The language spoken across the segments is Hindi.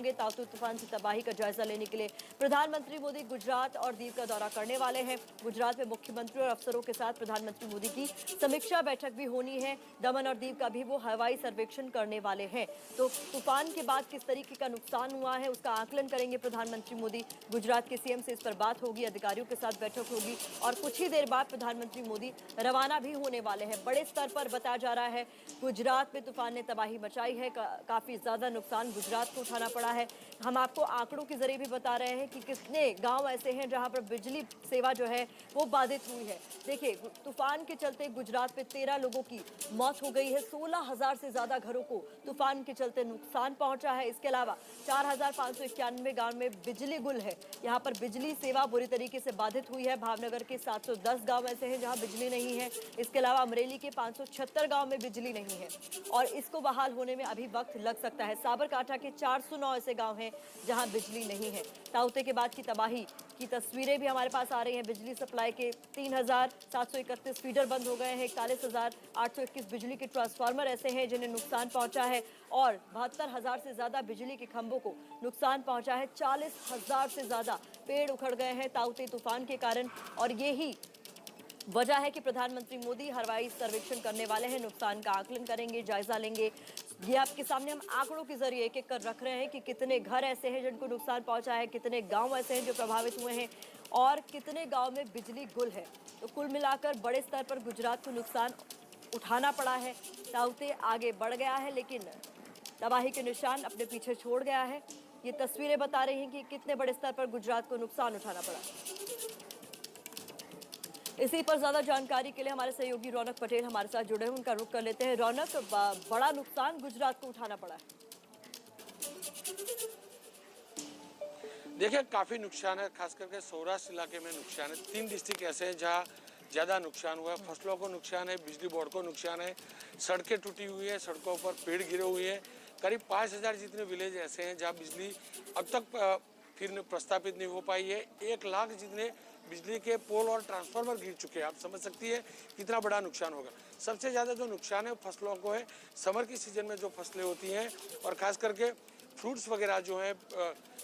होंगे। ताउते तूफान से तबाही का जायजा लेने के लिए प्रधानमंत्री मोदी गुजरात और दीव का दौरा करने वाले हैं। गुजरात में मुख्यमंत्री और अफसरों के साथ प्रधानमंत्री मोदी की समीक्षा बैठक भी होनी है। दमन और दीव का भी वो हवाई सर्वेक्षण करने वाले हैं। तो तूफान के बाद किस तरीके का नुकसान हुआ है उसका आकलन करेंगे प्रधानमंत्री मोदी। गुजरात के सीएम से इस पर बात होगी, अधिकारियों के साथ बैठक होगी और कुछ ही देर बाद प्रधानमंत्री मोदी रवाना भी होने वाले हैं। बड़े स्तर पर बताया जा रहा है गुजरात में तूफान ने तबाही मचाई है। काफी ज्यादा नुकसान गुजरात को उठाना पड़ा है। हम आपको आंकड़ों के जरिए भी बता रहे हैं कि कितने गांव ऐसे हैं जहां पर बिजली सेवा जो है वो बाधित हुई है। देखिए, तूफान के चलते गुजरात में 13 लोगों की मौत हो गई है। 16,000 से ज्यादा घरों को तूफान के चलते नुकसान पहुंचा है। इसके अलावा 4,591 गांव में बिजली गुल है। यहाँ पर बिजली सेवा बुरी तरीके से बाधित हुई है। भावनगर के 710 गांव ऐसे हैं जहां बिजली नहीं है। इसके अलावा अमरेली के 576 गांव में बिजली नहीं है और इसको बहाल होने में अभी वक्त लग सकता है। साबरकांठा के 409 ऐसे गांव हैं जहां बिजली नहीं है। ताउते के बाद की तबाही की तस्वीरें भी हमारे पास आ रही हैं। बिजली सप्लाई के 3,731 फीडर बंद हो गए हैं। 41,821 बिजली के ट्रांसफार्मर ऐसे हैं जिन्हें नुकसान पहुंचा है और 72,000 से ज्यादा बिजली के खंभों को नुकसान पहुंचा है। 40,000 से ज्यादा पेड़ उखड़ गए हैं ताउते तूफान के कारण और यही वजह है कि प्रधानमंत्री मोदी हवाई सर्वेक्षण करने वाले हैं। नुकसान का आकलन करेंगे, जायजा लेंगे। ये आपके सामने हम आंकड़ों के जरिए एक एक कर रख रहे हैं कि कितने घर ऐसे हैं जिनको नुकसान पहुंचा है, कितने गांव ऐसे हैं जो प्रभावित हुए हैं और कितने गांव में बिजली गुल है। तो कुल मिलाकर बड़े स्तर पर गुजरात को नुकसान उठाना पड़ा है। ताउते आगे बढ़ गया है लेकिन तबाही के निशान अपने पीछे छोड़ गया है। ये तस्वीरें बता रही हैं कि कितने बड़े स्तर पर गुजरात को नुकसान उठाना पड़ा। इसी पर ज्यादा जानकारी के लिए हमारे सहयोगी रौनक पटेल हमारे साथ जुड़े हैं। उनका रुख कर लेते हैं। रौनक, बड़ा नुकसान गुजरात को उठाना पड़ा है। देखिए, काफी नुकसान है, खास करके सौराष्ट्र इलाके में नुकसान है। 3 डिस्ट्रिक्ट ऐसे हैं जहाँ ज्यादा नुकसान हुआ है। फसलों को नुकसान है, बिजली बोर्ड को नुकसान है, सड़कें टूटी हुई है, सड़कों पर पेड़ गिरे हुए हैं। करीब 5,000 जितने विलेज ऐसे हैं जहाँ बिजली अब तक फिर प्रस्तापित नहीं हो पाई है। 1 लाख जितने बिजली के पोल और ट्रांसफार्मर गिर चुके हैं। आप समझ सकती है कितना बड़ा नुकसान होगा। सबसे ज़्यादा जो नुकसान है फसलों को है। समर की सीजन में जो फसलें होती हैं और ख़ास करके फ्रूट्स वगैरह जो है,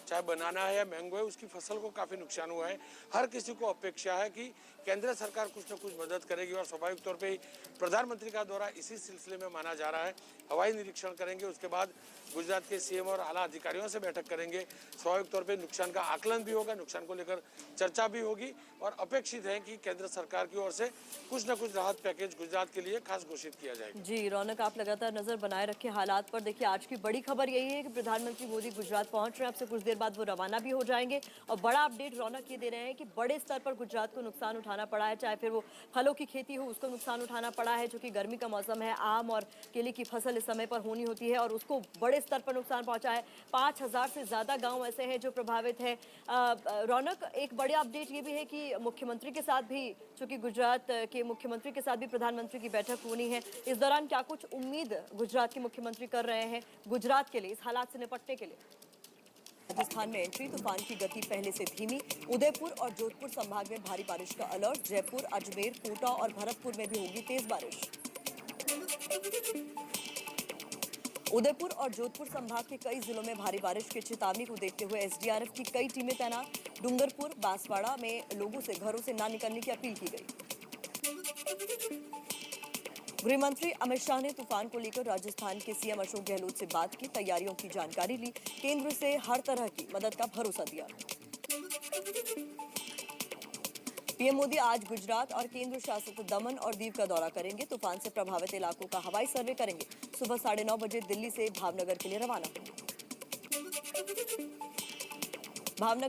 चाहे बनाना है या मैंगो है, उसकी फसल को काफ़ी नुकसान हुआ है। हर किसी को अपेक्षा है कि केंद्र सरकार कुछ न कुछ मदद करेगी और स्वाभाविक तौर पे ही प्रधानमंत्री का दौरा इसी सिलसिले में माना जा रहा है। हवाई निरीक्षण करेंगे, उसके बाद गुजरात के सीएम और आला अधिकारियों से बैठक करेंगे। स्वाभाविक तौर पर नुकसान का आकलन भी होगा, नुकसान को लेकर चर्चा भी होगी और अपेक्षित है कि केंद्र सरकार की ओर से कुछ न कुछ राहत पैकेज गुजरात के लिए खास घोषित किया जाएगा। जी रौनक, आप लगातार नजर बनाए रखे हालात पर। देखिए, आज की बड़ी खबर यही है कि प्रधानमंत्री मोदी गुजरात पहुंच रहे हैं। अब से कुछ देर बाद वो रवाना भी हो जाएंगे और बड़ा अपडेट रौनक ये दे रहे हैं कि बड़े स्तर पर गुजरात को नुकसान उठाना पड़ा है। चाहे फिर वो फलों की खेती हो उसको नुकसान उठाना पड़ा है, जो कि गर्मी का मौसम है, आम और केले की फसल इस समय पर होनी होती है और उसको बड़े स्तर पर नुकसान पहुंचा है। 5,000 से ज्यादा गाँव ऐसे हैं जो प्रभावित है। रौनक, एक बड़ा अपडेट ये भी है कि मुख्यमंत्री के साथ भी, चूंकि गुजरात के मुख्यमंत्री के साथ भी प्रधानमंत्री की बैठक होनी है, इस दौरान क्या कुछ उम्मीद गुजरात के मुख्यमंत्री कर रहे हैं गुजरात के लिए, इस हालात से निपटने के लिए? राजस्थान में एंट्री, तूफान की गति पहले से धीमी। उदयपुर और जोधपुर संभाग में भारी बारिश का अलर्ट। जयपुर, अजमेर, कोटा और भरतपुर में भी होगी तेज बारिश। उदयपुर और जोधपुर संभाग के कई जिलों में भारी बारिश की चेतावनी को देखते हुए एसडीआरएफ की कई टीमें तैनात। डूंगरपुर, बांसवाड़ा में लोगों से घरों से न निकलने की अपील की गई। गृह मंत्री अमित शाह ने तूफान को लेकर राजस्थान के सीएम अशोक गहलोत से बात की, तैयारियों की जानकारी ली, केंद्र से हर तरह की मदद का भरोसा दिया। पीएम मोदी आज गुजरात और केंद्र शासित दमन और दीव का दौरा करेंगे। तूफान से प्रभावित इलाकों का हवाई सर्वे करेंगे। सुबह 9:30 बजे दिल्ली से भावनगर के लिए रवाना होंगे। भावनगर